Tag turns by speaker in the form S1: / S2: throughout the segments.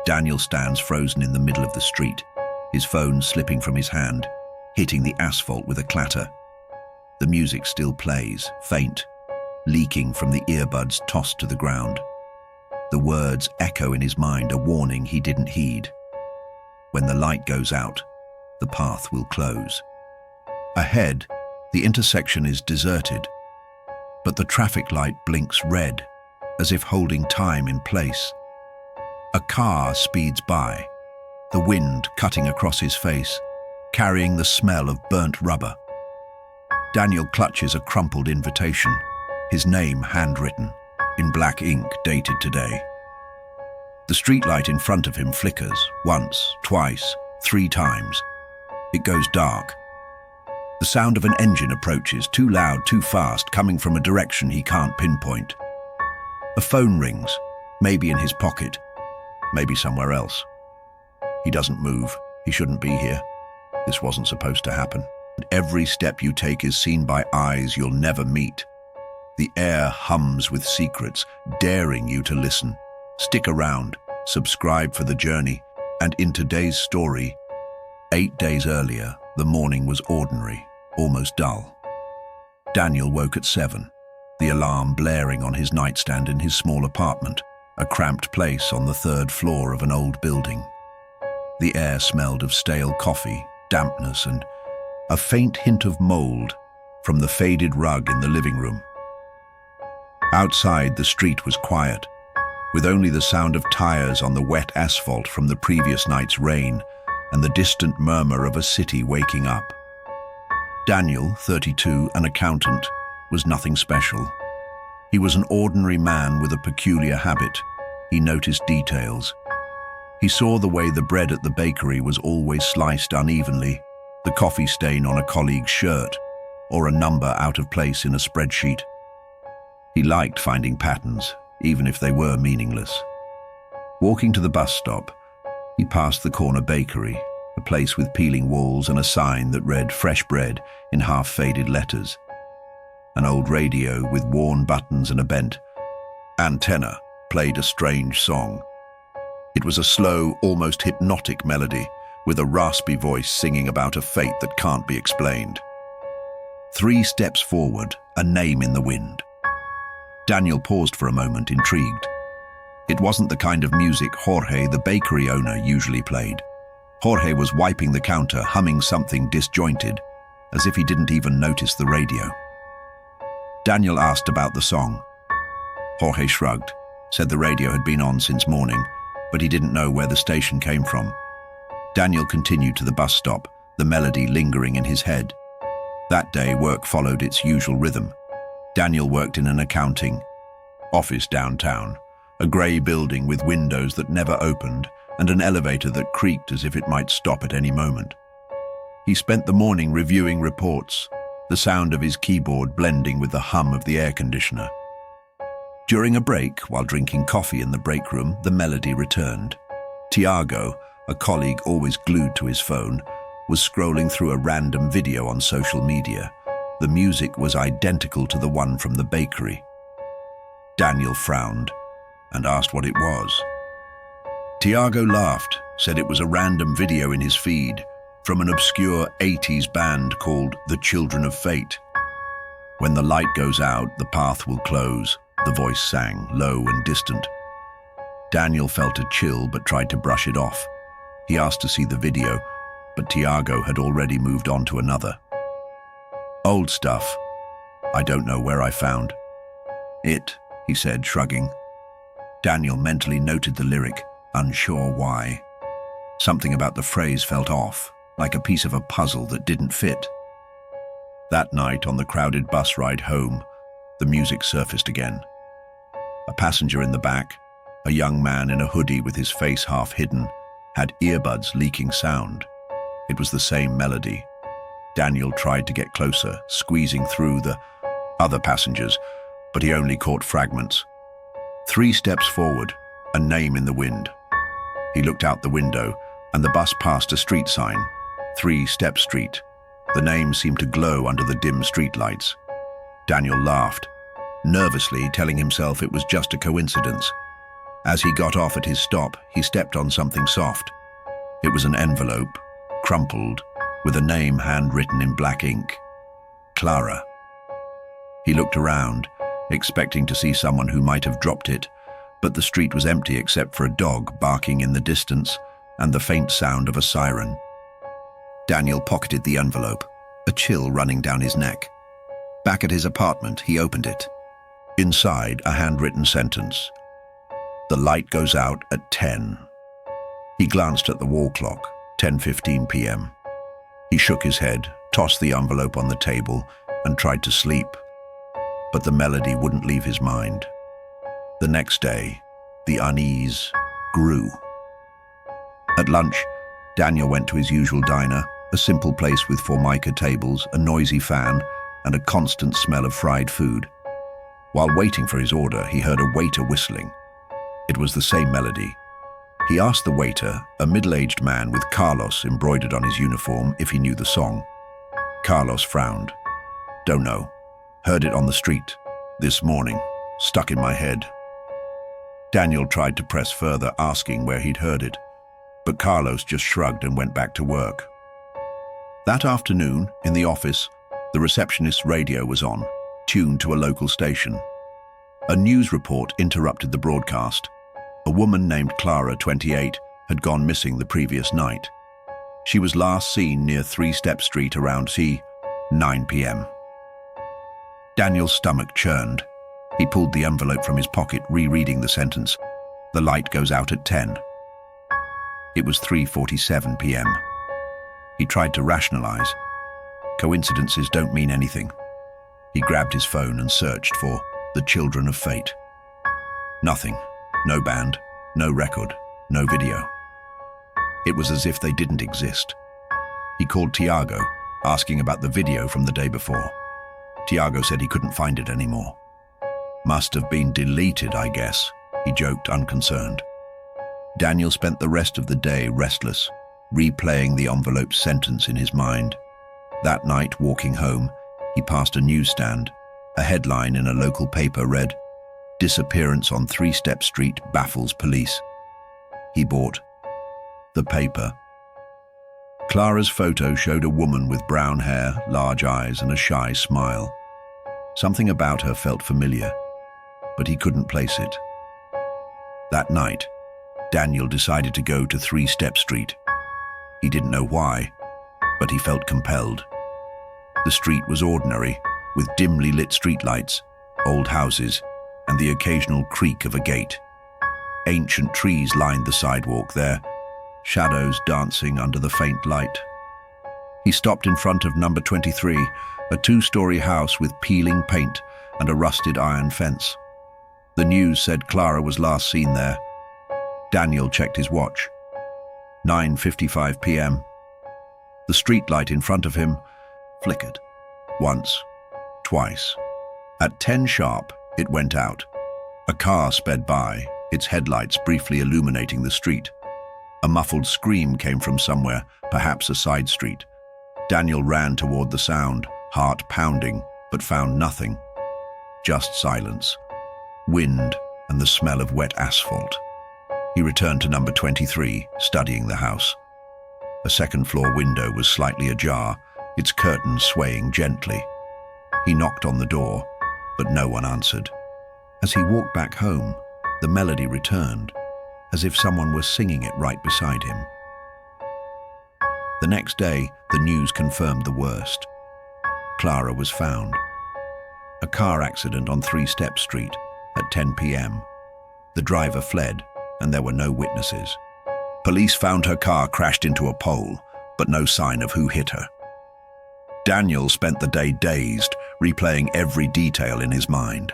S1: Daniel stands frozen in the middle of the street, his phone slipping from his hand, hitting the asphalt with a clatter. The music still plays, faint, leaking from the earbuds tossed to the ground. The words echo in his mind, a warning he didn't heed. When the light goes out, the path will close. Ahead, the intersection is deserted, but the traffic light blinks red, as if holding time in place. A car speeds by, the wind cutting across his face, carrying the smell of burnt rubber. Daniel clutches a crumpled invitation, his name handwritten, in black ink dated today. The streetlight in front of him flickers, once, twice, 3 times. It goes dark. The sound of an engine approaches, too loud, too fast, coming from a direction he can't pinpoint. A phone rings, maybe in his pocket, maybe somewhere else. He doesn't move. He shouldn't be here. This wasn't supposed to happen. Every step you take is seen by eyes you'll never meet. The air hums with secrets, daring you to listen. Stick around, subscribe for the journey, and in today's story, 8 days earlier, the morning was ordinary, almost dull. Daniel woke at 7, the alarm blaring on his nightstand in his small apartment, a cramped place on the 3rd floor of an old building. The air smelled of stale coffee, dampness, and a faint hint of mold from the faded rug in the living room. Outside, the street was quiet, with only the sound of tires on the wet asphalt from the previous night's rain and the distant murmur of a city waking up. Daniel, 32, an accountant, was nothing special. He was an ordinary man with a peculiar habit. He noticed details. He saw the way the bread at the bakery was always sliced unevenly, the coffee stain on a colleague's shirt, or a number out of place in a spreadsheet. He liked finding patterns, even if they were meaningless. Walking to the bus stop, he passed the corner bakery, a place with peeling walls and a sign that read "Fresh Bread" in half-faded letters. An old radio with worn buttons and a bent antenna played a strange song. It was a slow, almost hypnotic melody, with a raspy voice singing about a fate that can't be explained. 3 steps forward, a name in the wind. Daniel paused for a moment, intrigued. It wasn't the kind of music Jorge, the bakery owner, usually played. Jorge was wiping the counter, humming something disjointed, as if he didn't even notice the radio. Daniel asked about the song. Jorge shrugged, said the radio had been on since morning, but he didn't know where the station came from. Daniel continued to the bus stop, the melody lingering in his head. That day, work followed its usual rhythm. Daniel worked in an accounting office downtown, a grey building with windows that never opened and an elevator that creaked as if it might stop at any moment. He spent the morning reviewing reports, the sound of his keyboard blending with the hum of the air conditioner. During a break, while drinking coffee in the break room, the melody returned. Tiago, a colleague always glued to his phone, was scrolling through a random video on social media. The music was identical to the one from the bakery. Daniel frowned and asked what it was. Tiago laughed, said it was a random video in his feed from an obscure 80s band called The Children of Fate. When the light goes out, the path will close, the voice sang, low and distant. Daniel felt a chill but tried to brush it off. He asked to see the video, but Tiago had already moved on to another. Old stuff. I don't know where I found it, he said, shrugging. Daniel mentally noted the lyric, unsure why. Something about the phrase felt off, like a piece of a puzzle that didn't fit. That night, on the crowded bus ride home, the music surfaced again. A passenger in the back, a young man in a hoodie with his face half hidden, had earbuds leaking sound. It was the same melody. Daniel tried to get closer, squeezing through the other passengers, but he only caught fragments. 3 steps forward, a name in the wind. He looked out the window, and the bus passed a street sign, 3 Step Street. The name seemed to glow under the dim streetlights. Daniel laughed, nervously telling himself it was just a coincidence. As he got off at his stop, he stepped on something soft. It was an envelope, crumpled, with a name handwritten in black ink. Clara. He looked around, expecting to see someone who might have dropped it, but the street was empty except for a dog barking in the distance and the faint sound of a siren. Daniel pocketed the envelope, a chill running down his neck. Back at his apartment, he opened it. Inside, a handwritten sentence. The light goes out at 10. He glanced at the wall clock, 10:15 p.m. He shook his head, tossed the envelope on the table, and tried to sleep. But the melody wouldn't leave his mind. The next day, the unease grew. At lunch, Daniel went to his usual diner, a simple place with formica tables, a noisy fan, and a constant smell of fried food. While waiting for his order, he heard a waiter whistling. It was the same melody. He asked the waiter, a middle-aged man with Carlos embroidered on his uniform, if he knew the song. Carlos frowned. Don't know. Heard it on the street. This morning. Stuck in my head. Daniel tried to press further, asking where he'd heard it, but Carlos just shrugged and went back to work. That afternoon, in the office, the receptionist's radio was on, tuned to a local station. A news report interrupted the broadcast. A woman named Clara, 28, had gone missing the previous night. She was last seen near 3 Step Street around 9 p.m. Daniel's stomach churned. He pulled the envelope from his pocket, rereading the sentence. The light goes out at 10. It was 3:47 p.m. He tried to rationalize. Coincidences don't mean anything. He grabbed his phone and searched for the Children of Fate. Nothing. No band, no record, no video. It was as if they didn't exist. He called Tiago, asking about the video from the day before. Tiago said he couldn't find it anymore. Must have been deleted, I guess, he joked, unconcerned. Daniel spent the rest of the day restless, replaying the envelope's sentence in his mind. That night, walking home, he passed a newsstand. A headline in a local paper read, "Disappearance on 3 Step Street baffles police." He bought the paper. Clara's photo showed a woman with brown hair, large eyes, and a shy smile. Something about her felt familiar, but he couldn't place it. That night, Daniel decided to go to 3 Step Street. He didn't know why, but he felt compelled. The street was ordinary, with dimly lit streetlights, old houses, and the occasional creak of a gate. Ancient trees lined the sidewalk there, shadows dancing under the faint light. He stopped in front of number 23, a 2-story house with peeling paint and a rusted iron fence. The news said Clara was last seen there. Daniel checked his watch. 9:55 p.m. The streetlight in front of him flickered. Once, twice. At 10 sharp, it went out. A car sped by, its headlights briefly illuminating the street. A muffled scream came from somewhere, perhaps a side street. Daniel ran toward the sound, heart pounding, but found nothing. Just silence, wind, and the smell of wet asphalt. He returned to number 23, studying the house. A second-floor window was slightly ajar, its curtains swaying gently. He knocked on the door, but no one answered. As he walked back home, the melody returned, as if someone was singing it right beside him. The next day, the news confirmed the worst. Clara was found. A car accident on 3 Step Street at 10 p.m. The driver fled, and there were no witnesses. Police found her car crashed into a pole, but no sign of who hit her. Daniel spent the day dazed, replaying every detail in his mind.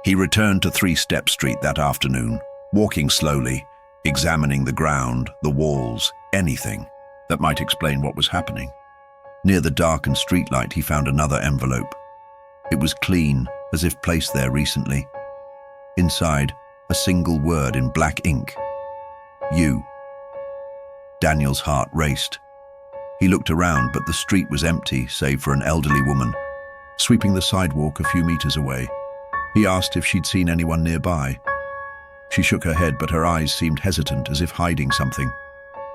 S1: He returned to 3 Step Street that afternoon, walking slowly, examining the ground, the walls, anything that might explain what was happening. Near the darkened streetlight, he found another envelope. It was clean, as if placed there recently. Inside, a single word in black ink. You. Daniel's heart raced. He looked around, but the street was empty, save for an elderly woman, sweeping the sidewalk a few meters away. He asked if she'd seen anyone nearby. She shook her head, but her eyes seemed hesitant, as if hiding something.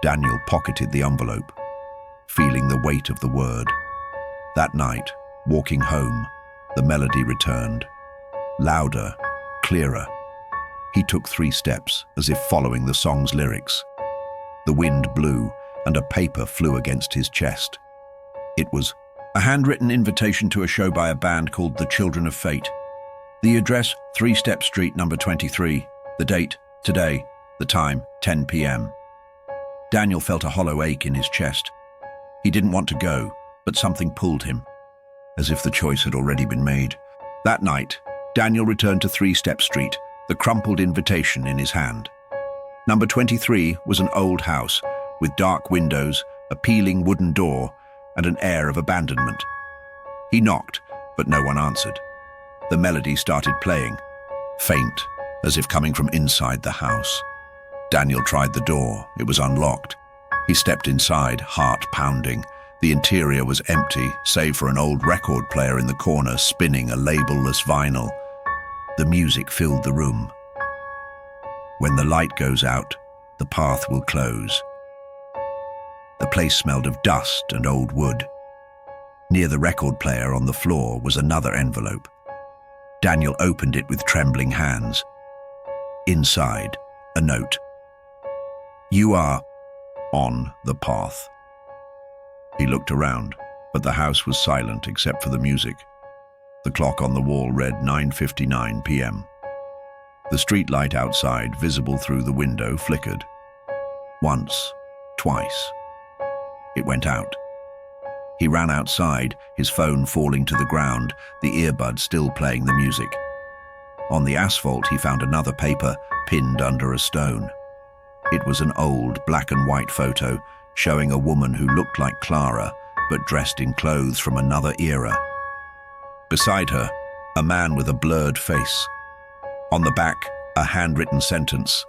S1: Daniel pocketed the envelope, feeling the weight of the word. That night, walking home, the melody returned. Louder, clearer. He took 3 steps, as if following the song's lyrics. The wind blew, and a paper flew against his chest. It was a handwritten invitation to a show by a band called The Children of Fate. The address, 3 Step Street, number 23. The date, today. The time, 10 p.m. Daniel felt a hollow ache in his chest. He didn't want to go, but something pulled him, as if the choice had already been made. That night, Daniel returned to 3 Step Street, the crumpled invitation in his hand. Number 23 was an old house, with dark windows, a peeling wooden door, and an air of abandonment. He knocked, but no one answered. The melody started playing, faint, as if coming from inside the house. Daniel tried the door. It was unlocked. He stepped inside, heart pounding. The interior was empty, save for an old record player in the corner spinning a label-less vinyl. The music filled the room. When the light goes out, the path will close. The place smelled of dust and old wood. Near the record player on the floor was another envelope. Daniel opened it with trembling hands. Inside, a note. "You are on the path." He looked around, but the house was silent except for the music. The clock on the wall read 9:59 p.m. The street light outside, visible through the window, flickered. Once, twice. It went out. He ran outside, his phone falling to the ground, the earbud still playing the music. On the asphalt, he found another paper pinned under a stone. It was an old black and white photo showing a woman who looked like Clara, but dressed in clothes from another era. Beside her, a man with a blurred face. On the back, a handwritten sentence.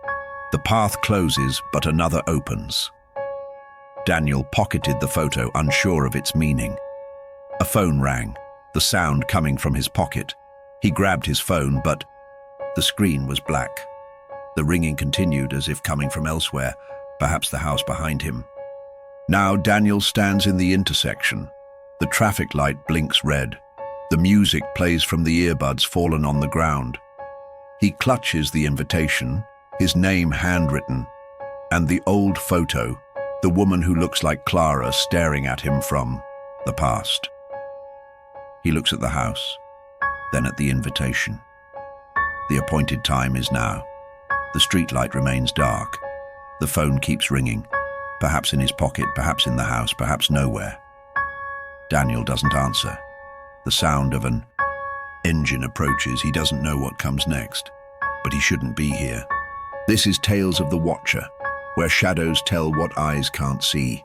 S1: "The path closes, but another opens." Daniel pocketed the photo, unsure of its meaning. A phone rang, the sound coming from his pocket. He grabbed his phone, but the screen was black. The ringing continued as if coming from elsewhere, perhaps the house behind him. Now Daniel stands in the intersection. The traffic light blinks red. The music plays from the earbuds fallen on the ground. He clutches the invitation, his name handwritten, and the old photo, the woman who looks like Clara staring at him from the past. He looks at the house, then at the invitation. The appointed time is now. The streetlight remains dark. The phone keeps ringing, perhaps in his pocket, perhaps in the house, perhaps nowhere. Daniel doesn't answer. The sound of an engine approaches. He doesn't know what comes next, but he shouldn't be here. This is Tales of the Watcher, where shadows tell what eyes can't see.